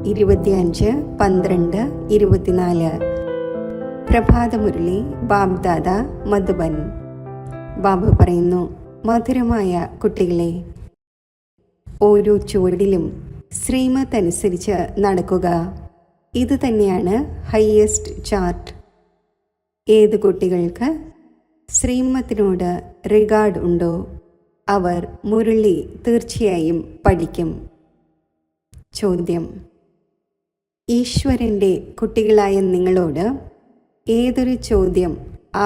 25/12/24 പ്രഭാതമുരളി ബാബ്ദാദ മധുബൻ. ബാബു പറയുന്നു, മധുരമായ കുട്ടികളെ, ഓരോ ചുവടിലും ശ്രീമത്ത് അനുസരിച്ച് നടക്കുക. ഇത് തന്നെയാണ് ഹയ്യസ്റ്റ് ചാർട്ട്. ഏത് കുട്ടികൾക്ക് ശ്രീമത്തിനോട് റിഗാർഡ് ഉണ്ടോ, അവർ മുരളി തീർച്ചയായും പഠിക്കും. ചോദ്യം: ഈശ്വരൻ്റെ കുട്ടികളായ നിങ്ങളോട് ഏതൊരു ചോദ്യം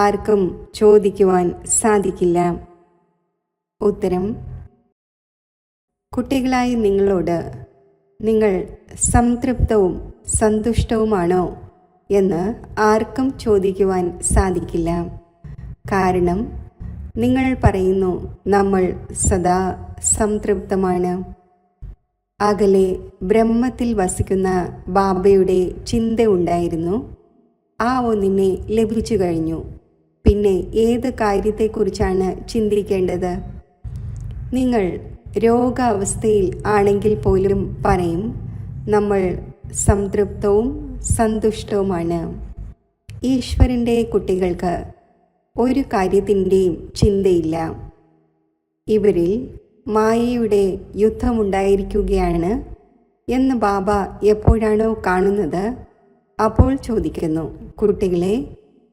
ആർക്കും ചോദിക്കുവാൻ സാധിക്കില്ല. ഉത്തരം: കുട്ടികളായ നിങ്ങളോട് നിങ്ങൾ സംതൃപ്തവും സന്തുഷ്ടവുമാണോ എന്ന് ആർക്കും ചോദിക്കുവാൻ സാധിക്കില്ല. കാരണം നിങ്ങൾ പറയുന്നു, നമ്മൾ സദാ സംതൃപ്തമാണ്. അകലെ ബ്രഹ്മത്തിൽ വസിക്കുന്ന ബാബയുടെ ചിന്ത ഉണ്ടായിരുന്നു. ആ ഒന്നിനെ ലഭിച്ചു കഴിഞ്ഞു. പിന്നെ ഏത് കാര്യത്തെക്കുറിച്ചാണ് ചിന്തിക്കേണ്ടത്? നിങ്ങൾ രോഗാവസ്ഥയിൽ ആണെങ്കിൽ പോലും പറയും, നമ്മൾ സംതൃപ്തവും സന്തുഷ്ടവുമാണ്. ഈശ്വരൻ്റെ കുട്ടികൾക്ക് ഒരു കാര്യത്തിൻ്റെയും ചിന്തയില്ല. ഇവരിൽ മായയുടെ യുദ്ധമുണ്ടായിരിക്കുകയാണ് എന്ന് ബാബ എപ്പോഴാണോ കാണുന്നത്, അപ്പോൾ ചോദിക്കുന്നു, കുട്ടികളെ,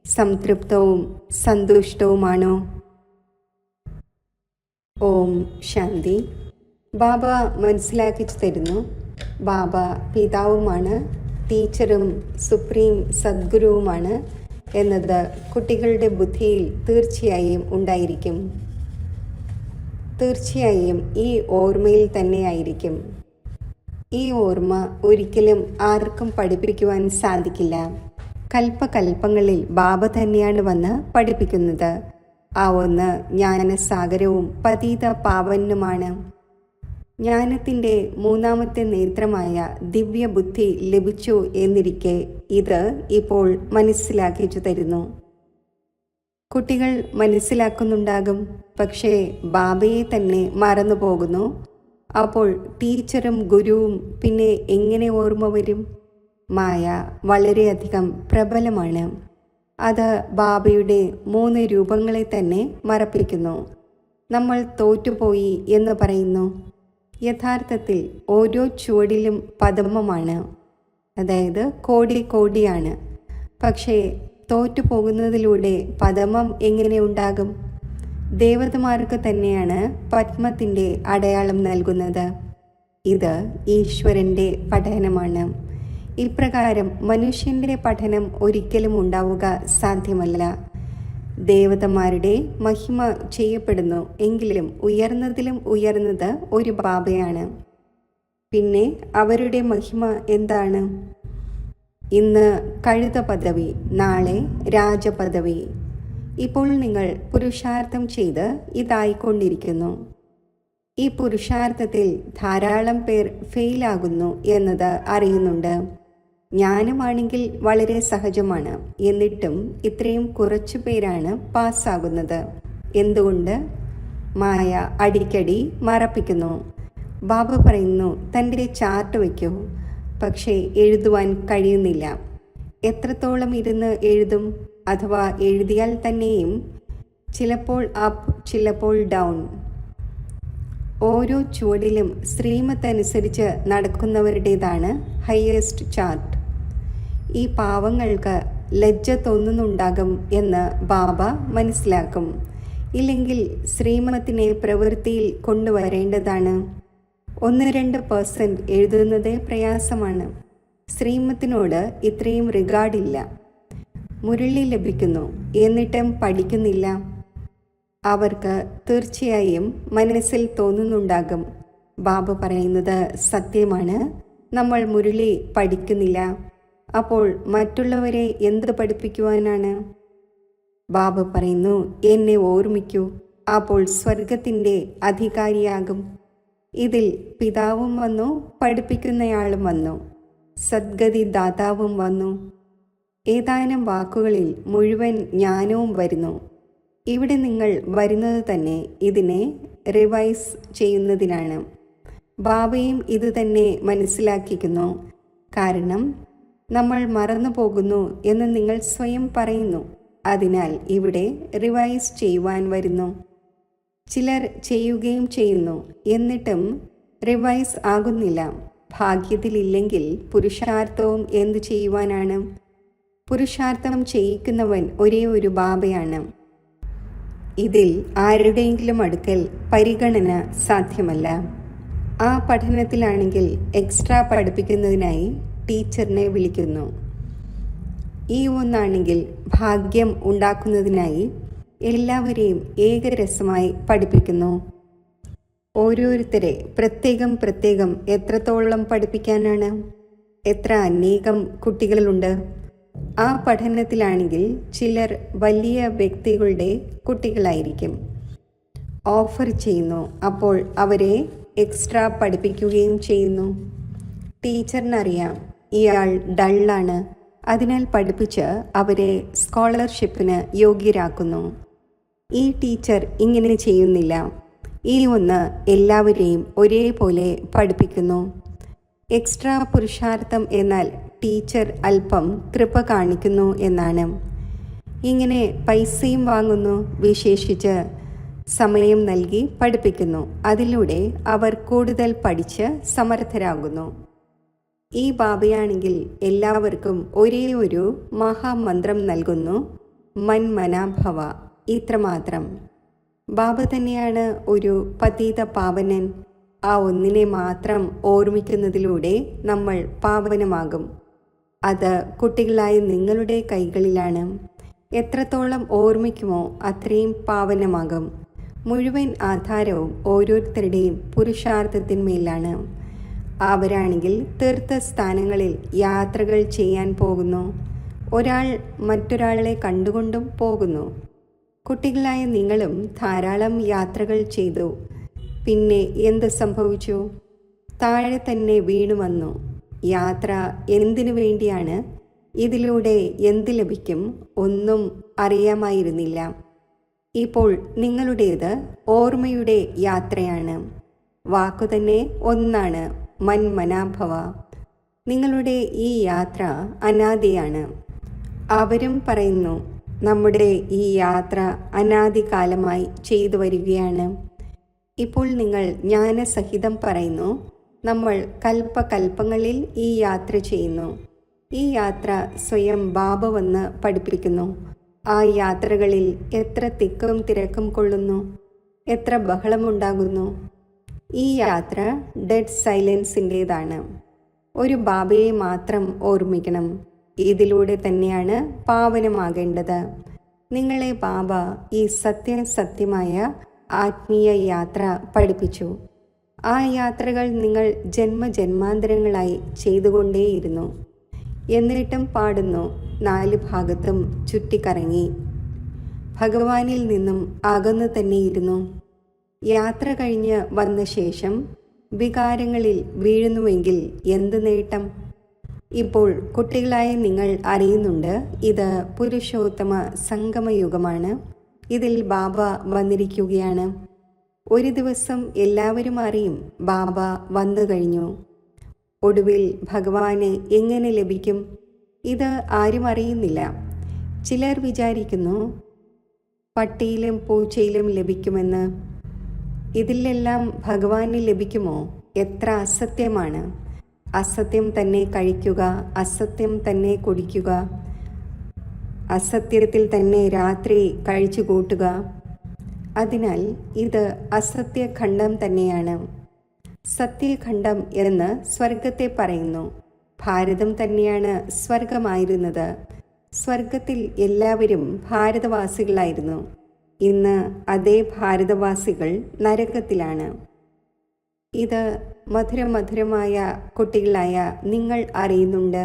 സംതൃപ്തവും സന്തുഷ്ടവുമാണോ? ഓം ശാന്തി. ബാബ മനസ്സിലാക്കി തരുന്നു, ബാബ പിതാവുമാണ്, ടീച്ചറും സുപ്രീം സദ്ഗുരുവുമാണ് എന്നത് കുട്ടികളുടെ ബുദ്ധിയിൽ തീർച്ചയായും ഉണ്ടായിരിക്കും. തീർച്ചയായും ഈ ഓർമ്മയിൽ തന്നെയായിരിക്കും. ഈ ഓർമ്മ ഒരിക്കലും ആർക്കും പഠിപ്പിക്കുവാൻ സാധിക്കില്ല. കൽപ്പകൽപ്പങ്ങളിൽ ബാബ തന്നെയാണ് വന്ന് പഠിപ്പിക്കുന്നത്. ആ ഒന്ന് ജ്ഞാനസാഗരവും പതീത പാവനുമാണ്. ജ്ഞാനത്തിൻ്റെ മൂന്നാമത്തെ നേത്രമായ ദിവ്യബുദ്ധി ലഭിച്ചു എന്നിരിക്കെ ഇത് ഇപ്പോൾ മനസ്സിലാക്കിച്ചു തരുന്നു. കുട്ടികൾ മനസ്സിലാക്കുന്നുണ്ടാകും, പക്ഷേ ബാബയെ തന്നെ മറന്നു പോകുന്നു. അപ്പോൾ ടീച്ചറും ഗുരുവും പിന്നെ എങ്ങനെ ഓർമ്മ വരും? മായ വളരെയധികം പ്രബലമാണ്. അത് ബാബയുടെ 3 രൂപങ്ങളെ തന്നെ മറപ്പിക്കുന്നു. നമ്മൾ തോറ്റുപോയി എന്ന് പറയുന്നു. യഥാർത്ഥത്തിൽ ഓരോ ചുവടിലും പദമമാണ്, അതായത് കോടി കോടിയാണ്. പക്ഷേ തോറ്റുപോകുന്നതിലൂടെ പദമം എങ്ങനെ ഉണ്ടാകും? ദേവതമാർക്ക് തന്നെയാണ് പത്മത്തിൻ്റെ അടയാളം നൽകുന്നത്. ഇത് ഈശ്വരൻ്റെ പഠനമാണ്. ഇപ്രകാരം മനുഷ്യൻ്റെ പഠനം ഒരിക്കലും ഉണ്ടാവുക സാധ്യമല്ല. ദേവതമാരുടെ മഹിമ ചെയ്യപ്പെടുന്നു, എങ്കിലും ഉയർന്നതിലും ഉയർന്നത് ഒരു ബാബയാണ്. പിന്നെ അവരുടെ മഹിമ എന്താണ്? ഇന്ന് കഴുത പദവി, നാളെ രാജപദവി. ഇപ്പോൾ നിങ്ങൾ പുരുഷാർത്ഥം ചെയ്ത് ഇതായിക്കൊണ്ടിരിക്കുന്നു. ഈ പുരുഷാർത്ഥത്തിൽ ധാരാളം പേർ ഫെയിലാകുന്നു എന്നത് അറിയുന്നുണ്ട്. ജ്ഞാനമാണെങ്കിൽ വളരെ സഹജമാണ്. എന്നിട്ടും ഇത്രയും കുറച്ചു പേരാണ് പാസ്സാകുന്നത്. എന്തുകൊണ്ട്? മായ അടിക്കടി മറപ്പിക്കുന്നു. ബാബ പറയുന്നു, തൻ്റെ ചാർട്ട് വയ്ക്കൂ. പക്ഷേ എഴുതുവാൻ കഴിയുന്നില്ല. എത്രത്തോളം ഇരുന്ന് എഴുതും? അഥവാ എഴുതിയാൽ തന്നെയും ചിലപ്പോൾ അപ്പ്, ചിലപ്പോൾ ഡൗൺ. ഓരോ ചുവടിലും ശ്രീമത്ത് അനുസരിച്ച് നടക്കുന്നവരുടേതാണ് ഹയ്യസ്റ്റ് ചാർട്ട്. ഈ പാവങ്ങൾക്ക് ലജ്ജ തോന്നുന്നുണ്ടാകും എന്ന് ബാബ മനസ്സിലാക്കും. ഇല്ലെങ്കിൽ ശ്രീമത്തിനെ പ്രവൃത്തിയിൽ കൊണ്ടുവരേണ്ടതാണ്. 1-2% എഴുതുന്നതേ പ്രയാസമാണ്. ശ്രീമത്തിനോട് ഇത്രയും റിഗാർഡില്ല. മുരളി ലഭിക്കുന്നു, എന്നിട്ടും പഠിക്കുന്നില്ല. അവർക്ക് തീർച്ചയായും മനസ്സിൽ തോന്നുന്നുണ്ടാകും, ബാബ പറയുന്നത് സത്യമാണ്, നമ്മൾ മുരളി പഠിക്കുന്നില്ല. അപ്പോൾ മറ്റുള്ളവരെ എന്ത് പഠിപ്പിക്കുവാനാണ്? ബാബ പറയുന്നു, എന്നെ ഓർമ്മിക്കൂ, അപ്പോൾ സ്വർഗത്തിൻ്റെ അധികാരിയാകും. ഇതിൽ പിതാവും വന്നു, പഠിപ്പിക്കുന്നയാളും വന്നു, സദ്ഗതി ദാതാവും വന്നു. ഏതാനും വാക്കുകളിൽ മുഴുവൻ ജ്ഞാനവും വരുന്നു. ഇവിടെ നിങ്ങൾ വരുന്നത് തന്നെ ഇതിനെ റിവൈസ് ചെയ്യുന്നതിനാണ്. ബാബയും ഇത് തന്നെ മനസ്സിലാക്കിക്കുന്നു. കാരണം നമ്മൾ മറന്നു പോകുന്നു എന്ന് നിങ്ങൾ സ്വയം പറയുന്നു. അതിനാൽ ഇവിടെ റിവൈസ് ചെയ്യുവാൻ വരുന്നു. ചിലർ ചെയ്യുകയും ചെയ്യുന്നു, എന്നിട്ടും റിവൈസ് ആകുന്നില്ല. ഭാഗ്യത്തിലില്ലെങ്കിൽ പുരുഷാർത്ഥവും എന്തു ചെയ്യുവാനാണ്? പുരുഷാർത്ഥം ചെയ്യിക്കുന്നവൻ ഒരേ ഒരു ബാബയാണ്. ഇതിൽ ആരുടെയെങ്കിലും അടുക്കൽ പരിഗണന സാധ്യമല്ല. ആ പഠനത്തിലാണെങ്കിൽ എക്സ്ട്രാ പഠിപ്പിക്കുന്നതിനായി ടീച്ചറിനെ വിളിക്കുന്നു. ഈ ഒന്നാണെങ്കിൽ ഭാഗ്യം ഉണ്ടാക്കുന്നതിനായി എല്ലാവരെയും ഏകരസമായി പഠിപ്പിക്കുന്നു. ഓരോരുത്തരെ പ്രത്യേകം പ്രത്യേകം എത്രത്തോളം പഠിപ്പിക്കാനാണ്? എത്ര അനേകം കുട്ടികളുണ്ട്. ആ പഠനത്തിലാണെങ്കിൽ ചിലർ വലിയ വ്യക്തികളുടെ കുട്ടികളായിരിക്കും. ഓഫർ ചെയ്യുന്നു, അപ്പോൾ അവരെ എക്സ്ട്രാ പഠിപ്പിക്കുകയും ചെയ്യുന്നു. ടീച്ചറിനറിയാം ഇയാൾ ഡള്ളാണ്, അതിനാൽ പഠിപ്പിച്ച് അവരെ സ്കോളർഷിപ്പിന് യോഗ്യരാക്കുന്നു. ഈ ടീച്ചർ ഇങ്ങനെ ചെയ്യുന്നില്ല. ഈ ഒന്ന് എല്ലാവരെയും ഒരേപോലെ പഠിപ്പിക്കുന്നു. എക്സ്ട്രാ പുരുഷാർത്ഥം എന്നാൽ ടീച്ചർ അല്പം കൃപ കാണിക്കുന്നു എന്നാണ്. ഇങ്ങനെ പൈസയും വാങ്ങുന്നു, വിശേഷിച്ച് സമയം നൽകി പഠിപ്പിക്കുന്നു. അതിലൂടെ അവർ കൂടുതൽ പഠിച്ച് സമർത്ഥരാകുന്നു. ഈ ബാബയാണെങ്കിൽ എല്ലാവർക്കും ഒരേ ഒരു മഹാമന്ത്രം നൽകുന്നു, മന്മനാഭവ. ഇത്രമാത്രം. ബാബ തന്നെയാണ് ഒരു പതീത പാവനൻ. ആ ഒന്നിനെ മാത്രം ഓർമ്മിക്കുന്നതിലൂടെ നമ്മൾ പാവനമാകും. അത് കുട്ടികളായ നിങ്ങളുടെ കൈകളിലാണ്. എത്രത്തോളം ഓർമ്മിക്കുമോ അത്രയും പാവനമാകും. മുഴുവൻ ആധാരവും ഓരോരുത്തരുടെയും പുരുഷാർത്ഥത്തിന്മേലാണ്. അവരാണെങ്കിൽ തീർത്ഥസ്ഥാനങ്ങളിൽ യാത്രകൾ ചെയ്യാൻ പോകുന്നു. ഒരാൾ മറ്റൊരാളെ കണ്ടുകൊണ്ടും പോകുന്നു. കുട്ടികളായ നിങ്ങളും ധാരാളം യാത്രകൾ ചെയ്തു. പിന്നെ എന്ത് സംഭവിച്ചു? താഴെ തന്നെ വീണു വന്നു. യാത്ര എന്തിനു വേണ്ടിയാണ്? ഇതിലൂടെ എന്ത് ലഭിക്കും? ഒന്നും അറിയാമായിരുന്നില്ല. ഇപ്പോൾ നിങ്ങളുടേത് ഓർമ്മയുടെ യാത്രയാണ്. വാക്കുതന്നെ ഒന്നാണ്, മന്മനാഭവ. നിങ്ങളുടെ ഈ യാത്ര അനാദിയാണ്. അവരും പറയുന്നു, നമ്മുടെ ഈ യാത്ര അനാദികാലമായി ചെയ്തു വരികയാണ്. ഇപ്പോൾ നിങ്ങൾ ജ്ഞാനസഹിതം പറയുന്നു, നമ്മൾ കൽപ്പകൽപ്പങ്ങളിൽ ഈ യാത്ര ചെയ്യുന്നു. ഈ യാത്ര സ്വയം ബാബ വന്ന് പഠിപ്പിക്കുന്നു. ആ യാത്രകളിൽ എത്ര തിക്കും തിരക്കും കൊള്ളുന്നു, എത്ര ബഹളമുണ്ടാകുന്നു. ഈ യാത്ര ഡെഡ് സൈലൻസിൻ്റേതാണ്. ഒരു ബാബയെ മാത്രം ഓർമ്മിക്കണം. ഇതിലൂടെ തന്നെയാണ് പാവനമാകേണ്ടത്. നിങ്ങളെ ബാബ ഈ സത്യമായ ആത്മീയ യാത്ര പഠിപ്പിച്ചു. ആ യാത്രകൾ നിങ്ങൾ ജന്മജന്മാന്തരങ്ങളായി ചെയ്തുകൊണ്ടേയിരുന്നു. എന്നിട്ടും പാടുന്നു, 4 ഭാഗത്തും ചുറ്റിക്കറങ്ങി. ഭഗവാനിൽ നിന്നും അകന്നു തന്നെയിരുന്നു. യാത്ര കഴിഞ്ഞ് വന്ന ശേഷം വികാരങ്ങളിൽ വീഴുന്നുവെങ്കിൽ എന്ത് നേട്ടം? ഇപ്പോൾ കുട്ടികളായ നിങ്ങൾ അറിയുന്നുണ്ട്, ഇത് പുരുഷോത്തമ സംഗമയുഗമാണ്. ഇതിൽ ബാബ വന്നിരിക്കുകയാണ്. ഒരു ദിവസം എല്ലാവരും അറിയും, ബാബ വന്നു കഴിഞ്ഞു. ഒടുവിൽ ഭഗവാനെ എങ്ങനെ ലഭിക്കും? ഇത് ആരും അറിയുന്നില്ല. ചിലർ വിചാരിക്കുന്നു പട്ടിയിലും പൂച്ചയിലും ലഭിക്കുമെന്ന്. ഇതിലെല്ലാം ഭഗവാന് ലഭിക്കുമോ? എത്ര അസത്യമാണ്! അസത്യം തന്നെ കഴിക്കുക, അസത്യം തന്നെ കുടിക്കുക, അസത്യത്തിൽ തന്നെ രാത്രി കഴിച്ചു കൂട്ടുക. അതിനാൽ ഇത് അസത്യഖണ്ഡം തന്നെയാണ്. സത്യഖണ്ഡം എന്ന് സ്വർഗത്തെ പറയുന്നു. ഭാരതം തന്നെയാണ് സ്വർഗമായിരുന്നത്. സ്വർഗത്തിൽ എല്ലാവരും ഭാരതവാസികളായിരുന്നു. ഇന്ന് അതേ ഭാരതവാസികൾ നരകത്തിലാണ്. ഇത് മധുരമായ കുട്ടികളായ നിങ്ങൾ അറിയുന്നുണ്ട്.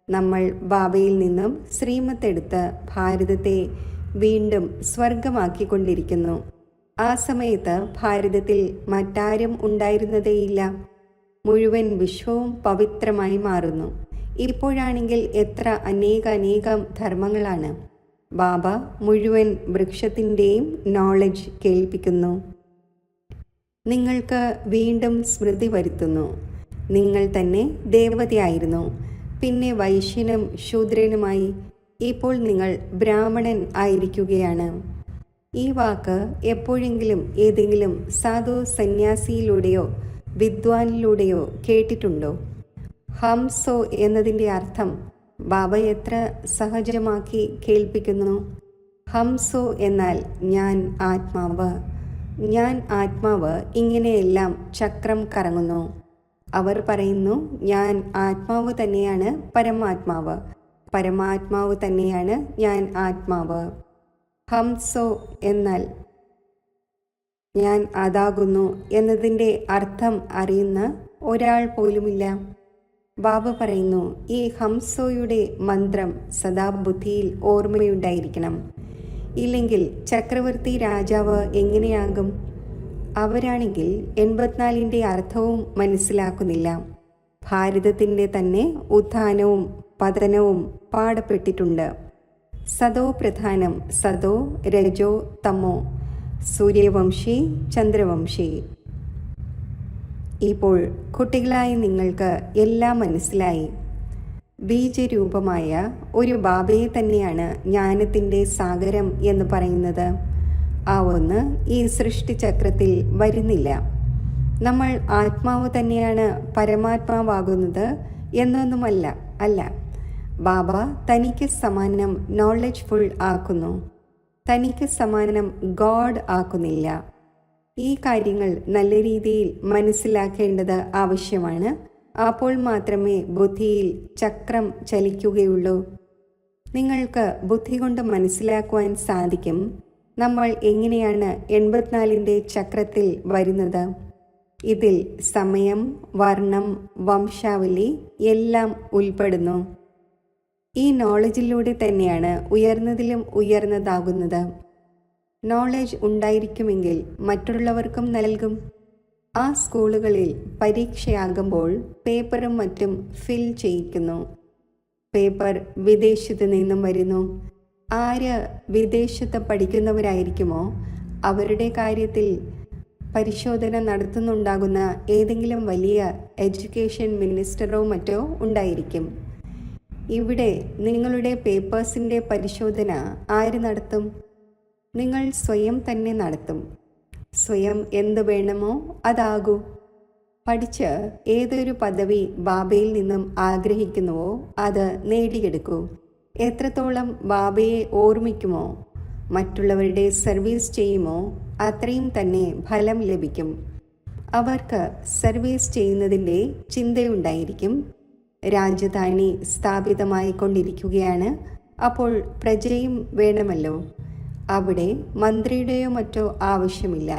നമ്മൾ ബാബയിൽ നിന്നും ശ്രീമത്തെടുത്ത് ഭാരതത്തെ വീണ്ടും സ്വർഗമാക്കിക്കൊണ്ടിരിക്കുന്നു. ആ സമയത്ത് ഭാരതത്തിൽ മറ്റാരും ഉണ്ടായിരുന്നതേയില്ല. മുഴുവൻ വിശ്വവും പവിത്രമായി മാറുന്നു. ഇപ്പോഴാണെങ്കിൽ എത്ര അനേകം ധർമ്മങ്ങളാണ്. ബാബ മുഴുവൻ വൃക്ഷത്തിൻ്റെയും നോളജ് കേൾപ്പിക്കുന്നു. നിങ്ങൾക്ക് വീണ്ടും സ്മൃതി വരുത്തുന്നു. നിങ്ങൾ തന്നെ ദേവതയായിരുന്നു, പിന്നെ വൈശ്യനും ശൂദ്രനുമായി, ഇപ്പോൾ നിങ്ങൾ ബ്രാഹ്മണൻ ആയിരിക്കുകയാണ്. ഈ വാക്ക് എപ്പോഴെങ്കിലും ഏതെങ്കിലും സാധു സന്യാസിയിലൂടെയോ വിദ്വാനിലൂടെയോ കേട്ടിട്ടുണ്ടോ? ഹംസോ എന്നതിൻ്റെ അർത്ഥം ബാബ എത്ര സഹജമാക്കി കേൾപ്പിക്കുന്നു. ഹംസോ എന്നാൽ ഞാൻ ആത്മാവ്. ഞാൻ ആത്മാവ് ഇങ്ങനെയെല്ലാം ചക്രം കറങ്ങുന്നു. അവർ പറയുന്നു, ഞാൻ ആത്മാവ് തന്നെയാണ് പരമാത്മാവ്, പരമാത്മാവ് തന്നെയാണ് ഞാൻ ആത്മാവ്. ഹംസോ എന്നാൽ ഞാൻ അതാകുന്നു എന്നതിൻ്റെ അർത്ഥം അറിയുന്ന ഒരാൾ പോലുമില്ല. ബാബ പറയുന്നു, ഈ ഹംസോയുടെ മന്ത്രം സദാ ബുദ്ധിയിൽ ഓർമ്മയുണ്ടായിരിക്കണം. ഇല്ലെങ്കിൽ ചക്രവർത്തി രാജാവ് എങ്ങനെയാകും? അവരാണെങ്കിൽ 84ൻ്റെ അർത്ഥവും മനസ്സിലാക്കുന്നില്ല. ഭാരതത്തിൻ്റെ തന്നെ ഉത്ഥാനവും പതനവും പാടപ്പെട്ടിട്ടുണ്ട്. സതോ പ്രധാനം, സതോ രജോ തമോ, സൂര്യവംശി ചന്ദ്രവംശി. ഇപ്പോൾ കുട്ടികളായ നിങ്ങൾക്ക് എല്ലാം മനസ്സിലായി. ബീജരൂപമായ ഒരു ബാബയെ തന്നെയാണ് ജ്ഞാനത്തിൻ്റെ സാഗരം എന്ന് പറയുന്നത്. ആ ഒന്ന് ഈ സൃഷ്ടിചക്രത്തിൽ വരുന്നില്ല. നമ്മൾ ആത്മാവ് തന്നെയാണ് പരമാത്മാവാകുന്നത് എന്നൊന്നുമല്ല. അല്ല, ബാബ തനിക്ക് സമാനം നോളജ് ഫുൾ ആക്കുന്നു, തനിക്ക് സമാനം ഗോഡ് ആക്കുന്നില്ല. ഈ കാര്യങ്ങൾ നല്ല രീതിയിൽ മനസ്സിലാക്കേണ്ടത് ആവശ്യമാണ്. അപ്പോൾ മാത്രമേ ബുദ്ധിയിൽ ചക്രം ചലിക്കുകയുള്ളൂ. നിങ്ങൾക്ക് ബുദ്ധി കൊണ്ട് മനസ്സിലാക്കുവാൻ സാധിക്കും നമ്മൾ എങ്ങനെയാണ് 84ൻ്റെ ചക്രത്തിൽ വരുന്നത്. ഇതിൽ സമയം, വർണ്ണം, വംശാവലി എല്ലാം ഉൾപ്പെടുന്നു. ഈ നോളജിലൂടെ തന്നെയാണ് ഉയർന്നതിലും ഉയർന്നതാകുന്നത്. നോളജ് ഉണ്ടായിരിക്കുമെങ്കിൽ മറ്റുള്ളവർക്കും നൽകും. ആ സ്കൂളുകളിൽ പരീക്ഷയാകുമ്പോൾ പേപ്പറും മറ്റും ഫിൽ ചെയ്യിക്കുന്നു. പേപ്പർ വിദേശത്ത് നിന്നും വരുന്നു. ആര് വിദേശത്ത് പഠിക്കുന്നവരായിരിക്കുമോ അവരുടെ കാര്യത്തിൽ പരിശോധന നടത്തുന്നുണ്ടാകുന്ന ഏതെങ്കിലും വലിയ എഡ്യൂക്കേഷൻ മിനിസ്റ്ററോ മറ്റോ ഉണ്ടായിരിക്കും. ഇവിടെ നിങ്ങളുടെ പേപ്പേഴ്സിൻ്റെ പരിശോധന ആര് നടത്തും? നിങ്ങൾ സ്വയം തന്നെ നടത്തും. സ്വയം എന്ത് വേണമോ അതാകൂ. പഠിച്ച് ഏതൊരു പദവി ബാബയിൽ നിന്നും ആഗ്രഹിക്കുന്നുവോ അത് നേടിയെടുക്കൂ. എത്രത്തോളം ബാബയെ ഓർമ്മിക്കുമോ, മറ്റുള്ളവരുടെ സർവീസ് ചെയ്യുമോ, അത്രയും തന്നെ ഫലം ലഭിക്കും. അവർക്ക് സർവീസ് ചെയ്യുന്നതിൻ്റെ ചിന്തയുണ്ടായിരിക്കും. രാജധാനി സ്ഥാപിതമായി കൊണ്ടിരിക്കുകയാണ്, അപ്പോൾ പ്രജയും വേണമല്ലോ. അവിടെ മന്ത്രിയുടെയോ മറ്റോ ആവശ്യമില്ല.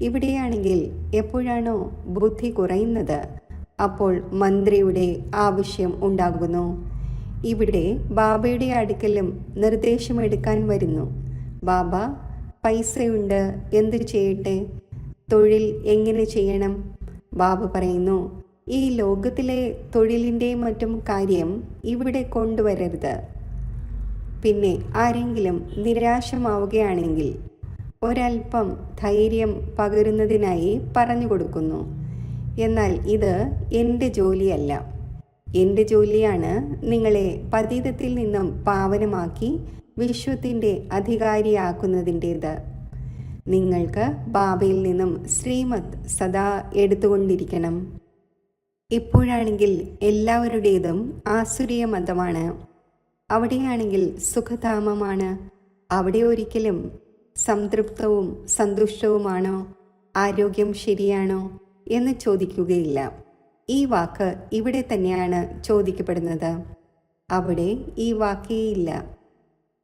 ഇവിടെയാണെങ്കിൽ എപ്പോഴാണോ ബുദ്ധി കുറയുന്നത് അപ്പോൾ മന്ത്രിയുടെ ആവശ്യം ഉണ്ടാകുന്നു. ഇവിടെ ബാബയുടെ അടുക്കലും നിർദ്ദേശമെടുക്കാൻ വരുന്നു. ബാബ, പൈസയുണ്ട്, എന്ത് ചെയ്യട്ടെ? തൊഴിൽ എങ്ങനെ ചെയ്യണം? ബാബ പറയുന്നു, ഈ ലോകത്തിലെ തൊഴിലിൻ്റെ മറ്റും കാര്യം ഇവിടെ കൊണ്ടുവരരുത്. പിന്നെ ആരെങ്കിലും നിരാശമാവുകയാണെങ്കിൽ ഒരൽപ്പം ധൈര്യം പകരുന്നതിനായി പറഞ്ഞു കൊടുക്കുന്നു. എന്നാൽ ഇത് എൻ്റെ ജോലിയല്ല. എൻ്റെ ജോലിയാണ് നിങ്ങളെ പതീതത്തിൽ നിന്നും പാവനമാക്കി വിശ്വത്തിൻ്റെ അധികാരിയാക്കുന്നതിൻ്റേത്. നിങ്ങൾക്ക് ബാബയിൽ നിന്നും ശ്രീമത്ത് സദാ എടുത്തുകൊണ്ടിരിക്കണം. ഇപ്പോഴാണെങ്കിൽ എല്ലാവരുടേതും ആസുരീയ മതമാണ്. അവിടെയാണെങ്കിൽ സുഖധാമമാണ്. അവിടെ ഒരിക്കലും സംതൃപ്തവും സന്തുഷ്ടവുമാണോ, ആരോഗ്യം ശരിയാണോ എന്ന് ചോദിക്കുകയില്ല. ഈ വാക്ക് ഇവിടെ തന്നെയാണ് ചോദിക്കപ്പെടുന്നത്. അവിടെ ഈ വാക്കേ ഇല്ല.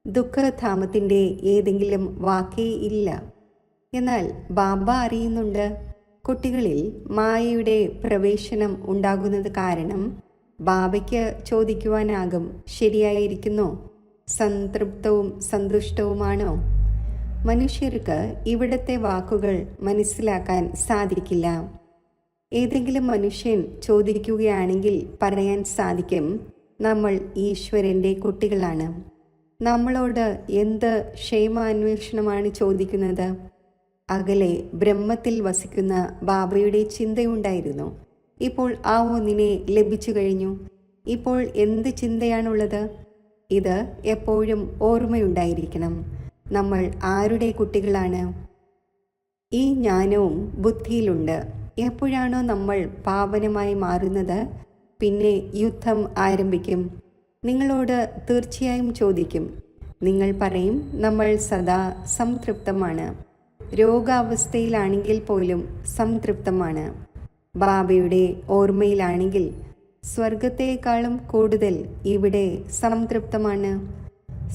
ദുഃഖധാമത്തിൻ്റെ ഏതെങ്കിലും വാക്കേ ഇല്ല. എന്നാൽ ബാബ അറിയുന്നുണ്ട്, കുട്ടികളിൽ മായയുടെ പ്രവേശനം ഉണ്ടാകുന്നത് കാരണം ബാബയ്ക്ക് ചോദിക്കുവാനാകും, ശരിയായിരിക്കുന്നോ, സംതൃപ്തവും സന്തുഷ്ടവുമാണോ? മനുഷ്യർക്ക് ഇവിടുത്തെ വാക്കുകൾ മനസ്സിലാക്കാൻ സാധിക്കില്ല. ഏതെങ്കിലും മനുഷ്യൻ ചോദിക്കുകയാണെങ്കിൽ പറയാൻ സാധിക്കും, നമ്മൾ ഈശ്വരൻ്റെ കുട്ടികളാണ്. നമ്മളോട് എന്ത് ക്ഷേമാന്വേഷണമാണ് ചോദിക്കുന്നത്? അകലെ ബ്രഹ്മത്തിൽ വസിക്കുന്ന ബാബയുടെ ചിന്തയുണ്ടായിരുന്നു. ഇപ്പോൾ ആ ഒന്നിനെ ലഭിച്ചു കഴിഞ്ഞു. ഇപ്പോൾ എന്ത് ചിന്തയാണുള്ളത്? ഇത് എപ്പോഴും ഓർമ്മയുണ്ടായിരിക്കണം. നമ്മൾ ആരുടെ കുട്ടികളാണ്? ഈ ജ്ഞാനവും ബുദ്ധിയിലുണ്ട്. എപ്പോഴാണോ നമ്മൾ പാവനമായി മാറുന്നത്, പിന്നെ യുദ്ധം ആരംഭിക്കും. നിങ്ങളോട് തീർച്ചയായും ചോദിക്കും. നിങ്ങൾ പറയും, നമ്മൾ സദാ സംതൃപ്തമാണ്. രോഗാവസ്ഥയിലാണെങ്കിൽ പോലും സംതൃപ്തമാണ്. ബാബയുടെ ഓർമ്മയിലാണെങ്കിൽ സ്വർഗത്തേക്കാളും കൂടുതൽ ഇവിടെ സംതൃപ്തമാണ്.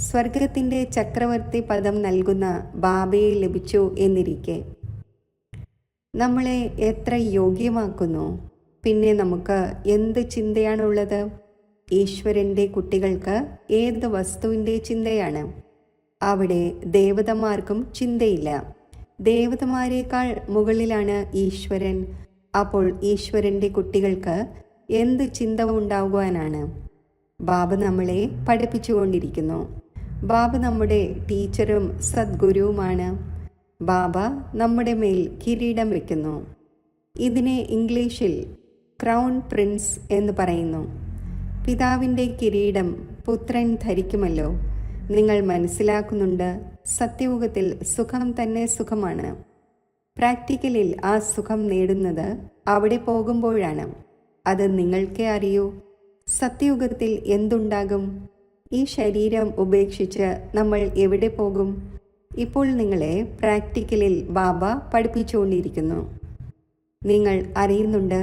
സ്വർഗത്തിൻ്റെ ചക്രവർത്തി പദം നൽകുന്ന ബാബയെ ലഭിച്ചു എന്നിരിക്കെ നമ്മളെ എത്ര യോഗ്യമാക്കുന്നു. പിന്നെ നമുക്ക് എന്ത് ചിന്തയാണുള്ളത്? ഈശ്വരൻ്റെ കുട്ടികൾക്ക് ഏത് വസ്തുവിൻ്റെ ചിന്തയാണ്? അവിടെ ദേവതമാർക്കും ചിന്തയില്ല. ദേവതമാരേക്കാൾ മുകളിലാണ് ഈശ്വരൻ. അപ്പോൾ ഈശ്വരൻ്റെ കുട്ടികൾക്ക് എന്ത് ചിന്ത ഉണ്ടാകുവാനാണ്? ബാബ നമ്മളെ പഠിപ്പിച്ചുകൊണ്ടിരിക്കുന്നു. ബാബ നമ്മുടെ ടീച്ചറും സദ്ഗുരുവുമാണ്. ബാബ നമ്മുടെ മേൽ കിരീടം വയ്ക്കുന്നു. ഇതിനെ ഇംഗ്ലീഷിൽ ക്രൗൺ പ്രിൻസ് എന്ന് പറയുന്നു. പിതാവിൻ്റെ കിരീടം പുത്രൻ ധരിക്കുമല്ലോ. നിങ്ങൾ മനസ്സിലാക്കുന്നുണ്ട്, സത്യയുഗത്തിൽ സുഖം തന്നെ സുഖമാണ്. പ്രാക്ടിക്കലിൽ ആ സുഖം നേടുന്നത് അവിടെ പോകുമ്പോഴാണ്. അത് നിങ്ങൾക്കേ അറിയൂ. സത്യയുഗത്തിൽ എന്തുണ്ടാകും? ഈ ശരീരം ഉപേക്ഷിച്ച് നമ്മൾ എവിടെ പോകും? ഇപ്പോൾ നിങ്ങളെ പ്രാക്ടിക്കലിൽ ബാബ പഠിപ്പിച്ചുകൊണ്ടിരിക്കുന്നു. നിങ്ങൾ അറിയുന്നുണ്ട്,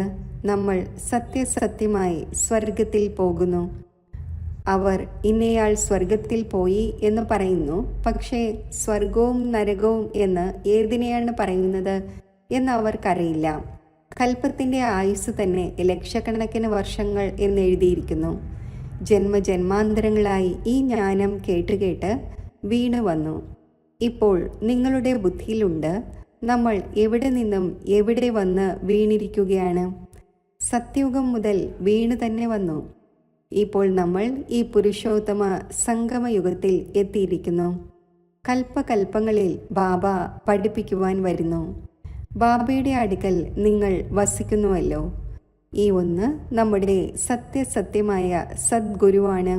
നമ്മൾ സത്യസത്യമായി സ്വർഗത്തിൽ പോകുന്നു. അവർ ഇന്നയാൾ സ്വർഗത്തിൽ പോയി എന്ന് പറയുന്നു. പക്ഷേ സ്വർഗവും നരകവും എന്ന് ഏതിനെയാണ് പറയുന്നത് എന്ന് അവർക്കറിയില്ല. കൽപ്പത്തിൻ്റെ ആയുസ് തന്നെ ലക്ഷക്കണക്കിന് വർഷങ്ങൾ എന്നെഴുതിയിരിക്കുന്നു. ജന്മജന്മാന്തരങ്ങളായി ഈ ജ്ഞാനം കേട്ട് വീണു വന്നു. ഇപ്പോൾ നിങ്ങളുടെ ബുദ്ധിയിലുണ്ട്, നമ്മൾ എവിടെ നിന്നും എവിടെ വന്ന് വീണിരിക്കുകയാണ്. സത്യയുഗം മുതൽ വീണ് തന്നെ വന്നു. ഇപ്പോൾ നമ്മൾ ഈ പുരുഷോത്തമ സംഗമയുഗത്തിൽ എത്തിയിരിക്കുന്നു. കൽപ്പകൽപ്പങ്ങളിൽ ബാബ പഠിപ്പിക്കുവാൻ വരുന്നു. ബാബയുടെ അടുക്കൽ നിങ്ങൾ വസിക്കുന്നുവല്ലോ. ഈ ഒന്ന് നമ്മുടെ സത്യസത്യമായ സദ്ഗുരുവാണ്.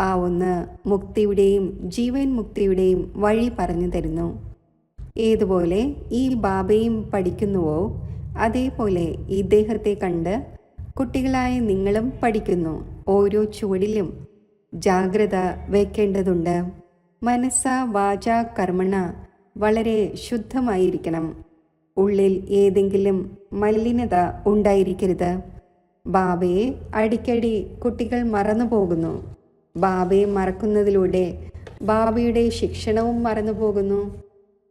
ആ ഒന്ന് മുക്തിയുടെയും ജീവൻ മുക്തിയുടെയും വഴി പറഞ്ഞു തരുന്നു. ഏതുപോലെ ഈ ബാബയും പഠിക്കുന്നുവോ, അതേപോലെ ഇദ്ദേഹത്തെ കണ്ട് കുട്ടികളായ നിങ്ങളും പഠിക്കുന്നു. ഓരോ ചുവടിലും ജാഗ്രത വയ്ക്കേണ്ടതുണ്ട്. മനസ്സ വാച കർമ്മണ വളരെ ശുദ്ധമായിരിക്കണം. ഉള്ളിൽ ഏതെങ്കിലും മലിനത ഉണ്ടായിരിക്കരുത്. ബാബയെ അടിക്കടി കുട്ടികൾ മറന്നു പോകുന്നു. ബാബയെ മറക്കുന്നതിലൂടെ ബാബയുടെ ശിക്ഷണവും മറന്നു പോകുന്നു.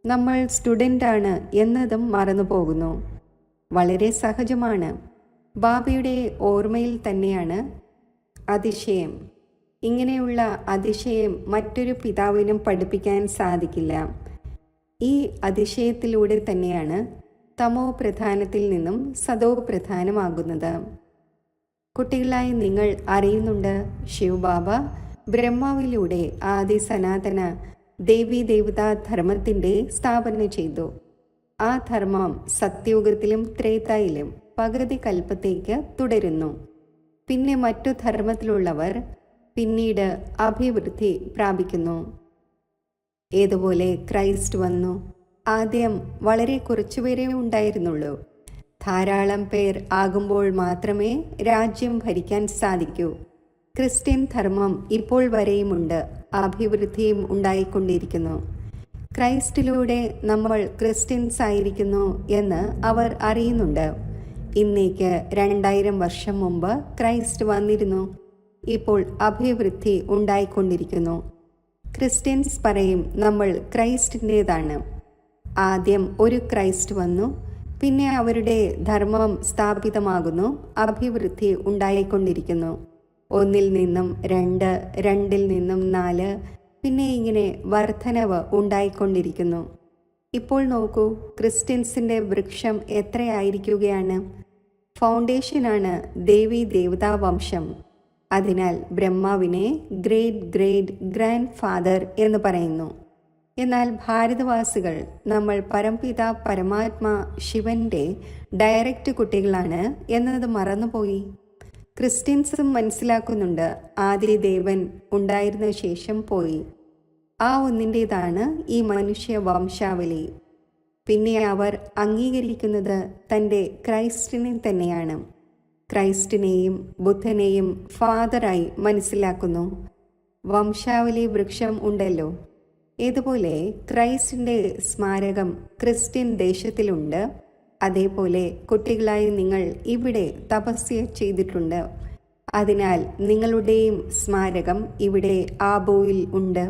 നമ്മൾ സ്റ്റുഡൻ്റാണ് എന്നതും മറന്നു പോകുന്നു. വളരെ സഹജമാണ്. ബാബയുടെ ഓർമ്മയിൽ തന്നെയാണ് അതിശയം. ഇങ്ങനെയുള്ള അതിശയം മറ്റൊരു പിതാവിനും പഠിപ്പിക്കാൻ സാധിക്കില്ല. ഈ അതിശയത്തിലൂടെ തന്നെയാണ് തമോ പ്രധാനത്തിൽ നിന്നും സദോ പ്രധാനമാകുന്നത്. കുട്ടികളായി നിങ്ങൾ അറിയുന്നുണ്ട്, ശിവബാബ ബ്രഹ്മാവിലൂടെ ആദി സനാതന ദേവീ ദേവതാ ധർമ്മത്തിൻ്റെ സ്ഥാപന ചെയ്തു. ആ ധർമ്മം സത്യയുഗത്തിലും ത്രേതായിലും പകുതി കൽപ്പത്തേക്ക് തുടരുന്നു. പിന്നെ മറ്റു ധർമ്മത്തിലുള്ളവർ പിന്നീട് അഭിവൃദ്ധി പ്രാപിക്കുന്നു. ഏതുപോലെ ക്രൈസ്റ്റ് വന്നു. ആദ്യം വളരെ കുറച്ചുപേരേ ഉണ്ടായിരുന്നുള്ളൂ. ധാരാളം പേർ ആകുമ്പോൾ മാത്രമേ രാജ്യം ഭരിക്കാൻ സാധിക്കൂ. ക്രിസ്ത്യൻ ധർമ്മം ഇപ്പോൾ വരെയുമുണ്ട്, അഭിവൃദ്ധിയും ഉണ്ടായിക്കൊണ്ടിരിക്കുന്നു. ക്രൈസ്റ്റിലൂടെ നമ്മൾ ക്രിസ്ത്യൻസ് ആയിരിക്കുന്നു എന്ന് അവർ അറിയുന്നുണ്ട്. ഇന്നേക്ക് 2000 വർഷം മുമ്പ് ക്രൈസ്റ്റ് വന്നിരുന്നു. ഇപ്പോൾ അഭിവൃദ്ധി ഉണ്ടായിക്കൊണ്ടിരിക്കുന്നു. ക്രിസ്ത്യൻസ് പറയും നമ്മൾ ക്രൈസ്റ്റിൻ്റേതാണ്. ആദ്യം ഒരു ക്രൈസ്റ്റ് വന്നു, പിന്നെ അവരുടെ ധർമ്മം സ്ഥാപിതമാകുന്നു, അഭിവൃദ്ധി ഉണ്ടായിക്കൊണ്ടിരിക്കുന്നു. 1-ൽ നിന്നും 2, 2-ൽ നിന്നും 4, പിന്നെ ഇങ്ങനെ വർധനവ് ഉണ്ടായിക്കൊണ്ടിരിക്കുന്നു. ഇപ്പോൾ നോക്കൂ, ക്രിസ്ത്യൻസിൻ്റെ വൃക്ഷം എത്രയായിരിക്കുകയാണ്. ഫൗണ്ടേഷനാണ് ദേവീ ദേവതാ വംശം. അതിനാൽ ബ്രഹ്മാവിനെ ഗ്രേറ്റ് ഗ്രേറ്റ് ഗ്രാൻഡ് ഫാദർ എന്ന് പറയുന്നു. എന്നാൽ ഭാരതവാസികൾ നമ്മൾ പരംപിതാ പരമാത്മാ ശിവന്റെ ഡയറക്റ്റ് കുട്ടികളാണ് എന്നത് മറന്നുപോയി. ക്രിസ്ത്യൻസും മനസ്സിലാക്കുന്നുണ്ട് ആദിദേവൻ ഉണ്ടായിരുന്ന ശേഷം പോയി. ആ ഒന്നിൻ്റേതാണ് ഈ മനുഷ്യ വംശാവലി. പിന്നെ അവർ അംഗീകരിക്കുന്നത് തൻ്റെ ക്രൈസ്റ്റിനെ തന്നെയാണ്. ക്രൈസ്റ്റിനെയും ബുദ്ധനെയും ഫാദറായി മനസ്സിലാക്കുന്നു. വംശാവലി വൃക്ഷം ഉണ്ടല്ലോ, ഇതുപോലെ ക്രൈസ്റ്റിൻ്റെ സ്മാരകം ക്രിസ്ത്യൻ ദേശത്തിലുണ്ട്. അതേപോലെ കുട്ടികളായി നിങ്ങൾ ഇവിടെ തപസ്യ ചെയ്തിട്ടുണ്ട്. അതിനാൽ നിങ്ങളുടെയും സ്മാരകം ഇവിടെ ആബോയിൽ ഉണ്ട്.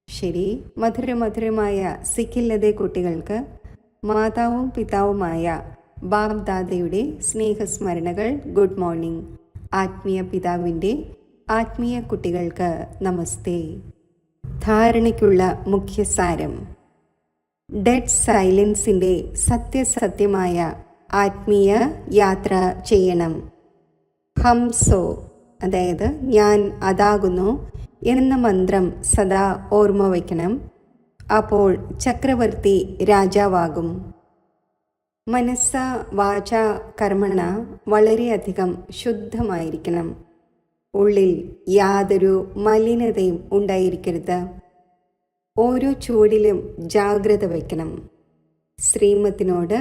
ശരി, മധുരമധുരമായ സിക്കില്ലതെ കുട്ടികൾക്ക് മാതാവും പിതാവുമായ ബാബ് ദാദയുടെ സ്നേഹസ്മരണകൾ. Good morning. ആത്മീയ പിതാവിൻ്റെ ആത്മീയ കുട്ടികൾക്ക് നമസ്തേ. ധാരണയ്ക്കുള്ള മുഖ്യസാരം: ഡെഡ് സൈലൻസിൻ്റെ സത്യസത്യമായ ആത്മീയ യാത്ര ചെയ്യണം. ഹംസോ, അതായത് ഞാൻ അതാകുന്നു എന്ന മന്ത്രം സദാ ഓർമ്മ വയ്ക്കണം. അപ്പോൾ ചക്രവർത്തി രാജാവാകും. മനസ്സ വാച കർമ്മണ വളരെയധികം ശുദ്ധമായിരിക്കണം. ഉള്ളിൽ യാതൊരു മലിനതയും ഉണ്ടായിരിക്കരുത്. ഓരോ ചുവടിലും ജാഗ്രത വയ്ക്കണം. ശ്രീമത്തിനോട്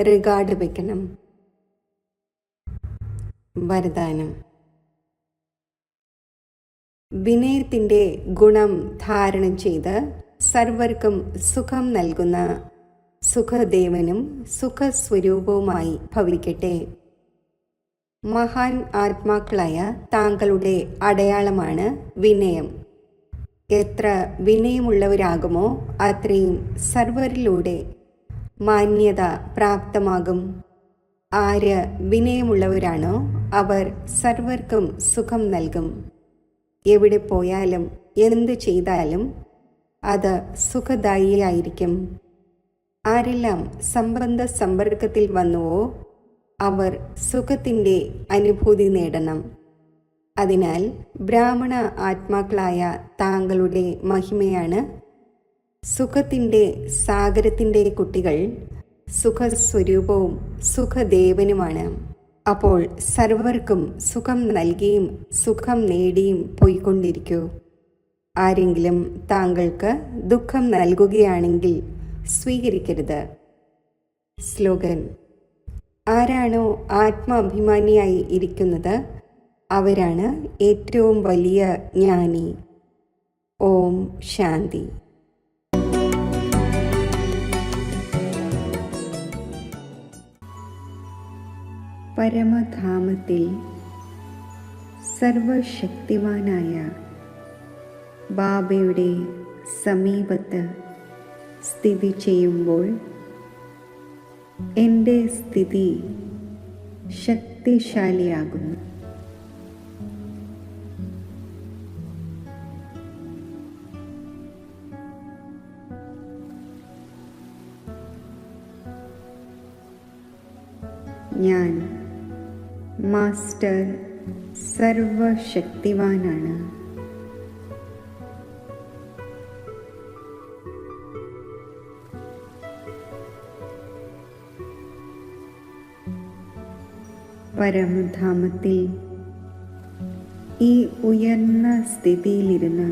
റിഗാർഡ് വയ്ക്കണം. വരദാനം: വിനയത്തിൻ്റെ ഗുണം ധാരണം ചെയ്ത് സർവർക്കും സുഖം നൽകുന്ന സുഖദേവനും സുഖസ്വരൂപവുമായി ഭവിക്കട്ടെ. മഹാൻ ആത്മാക്കളായ താങ്കളുടെ അടയാളമാണ് വിനയം. എത്ര വിനയമുള്ളവരാകുമോ അത്രയും സർവരിലൂടെ മാന്യത പ്രാപ്തമാകും. ആര് വിനയമുള്ളവരാണോ അവർ സർവർക്കും സുഖം നൽകും. എവിടെ പോയാലും എന്ത് ചെയ്താലും അത് സുഖദായിയായിരിക്കും. ആരെല്ലാം സംബന്ധ സമ്പർക്കത്തിൽ വന്നുവോ അവർ സുഖത്തിൻ്റെ അനുഭൂതി നേടണം. അതിനാൽ ബ്രാഹ്മണ ആത്മാക്കളായ താങ്കളുടെ മഹിമയാണ് സുഖത്തിൻ്റെ സാഗരത്തിൻ്റെ കുട്ടികൾ സുഖസ്വരൂപവും സുഖദേവനുമാണ്. അപ്പോൾ സർവർക്കും സുഖം നൽകിയും സുഖം നേടിയും പോയിക്കൊണ്ടിരിക്കൂ. ആരെങ്കിലും താങ്കൾക്ക് ദുഃഖം നൽകുകയാണെങ്കിൽ സ്വീകരിക്കരുത്. സ്ലോഗൻ: ആരാണോ ആത്മാഭിമാനിയായി ഇരിക്കുന്നത് അവരാണ് ഏറ്റവും വലിയ ജ്ഞാനി. ഓം ശാന്തി. പരമധാമത്തിൽ സർവശക്തിവാനായ ബാബയുടെ സമീപത്ത് സ്ഥിതി ചെയ്യുമ്പോൾ എൻ്റെ സ്ഥിതി ശക്തിശാലിയാകുന്നു. ഞാൻ മാസ്റ്റർ സർവശക്തിവാനാണ്. പരമധാമത്തിൽ ഈ ഉയർന്ന സ്ഥിതിയിലിരുന്ന്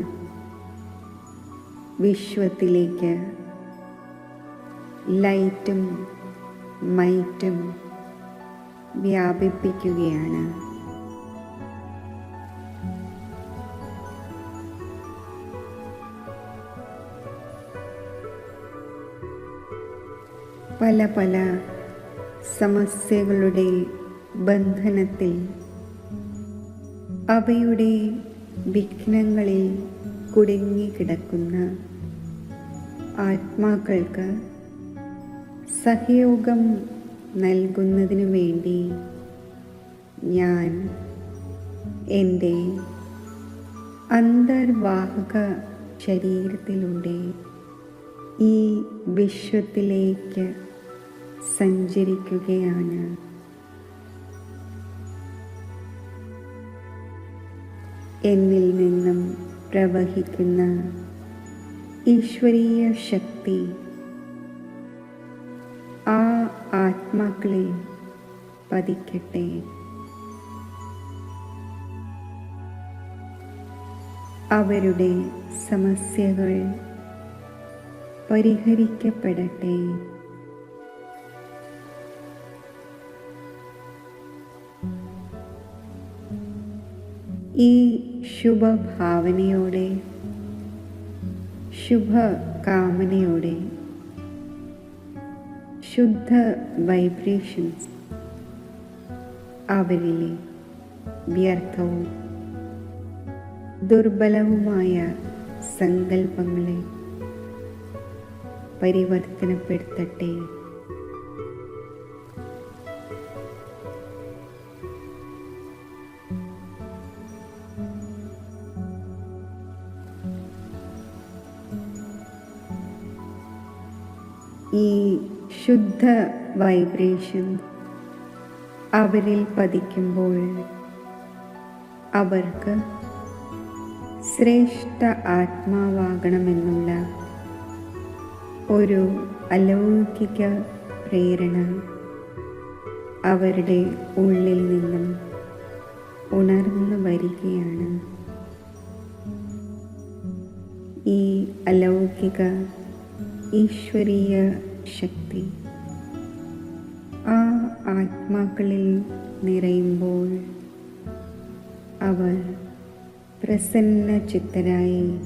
വിശ്വത്തിലേക്ക് ലൈറ്റും മൈറ്റും വ്യാപിപ്പിക്കുകയാണ്. പല പല സമസ്യകളുടെ ബന്ധനത്തിൽ അവയുടെ വിഘ്നങ്ങളിൽ കുടുങ്ങിക്കിടക്കുന്ന ആത്മാക്കൾക്ക് സഹയോഗം നൽകുന്നതിനു വേണ്ടി ഞാൻ എൻ്റെ അന്തർവാഹക ശരീരത്തിലൂടെ ഈ വിശ്വത്തിലേക്ക് സഞ്ചരിക്കുകയാണ്. എന്നിൽ നിന്നും പ്രവഹിക്കുന്ന ഈശ്വരീയ ശക്തി ആ ആത്മാക്കളിൽ പതിക്കട്ടെ. അവരുടെ സമസ്യകൾ പരിഹരിക്കപ്പെടട്ടെ. ഈ ശുഭഭാവനയോടെ, ശുഭകാമനയോടെ ശുദ്ധ വൈബ്രേഷൻസ് അവരിലെ വ്യർത്ഥവും ദുർബലവുമായ സങ്കല്പങ്ങളെ പരിവർത്തനപ്പെടുത്തട്ടെ. ഈ ശുദ്ധ വൈബ്രേഷൻ അവരിൽ പതിക്കുമ്പോൾ അവർക്ക് ശ്രേഷ്ഠ ആത്മാവാകണമെന്നുള്ള ഒരു അലൗകിക പ്രേരണ അവരുടെ ഉള്ളിൽ നിന്നും ഉണർന്നു വരികയാണ്. ഈ അലൗകിക ഈശ്വരീയ ശക്തി ആ ആത്മാക്കളിൽ നിറയുമ്പോൾ അവർ പ്രസന്നചിത്തരായി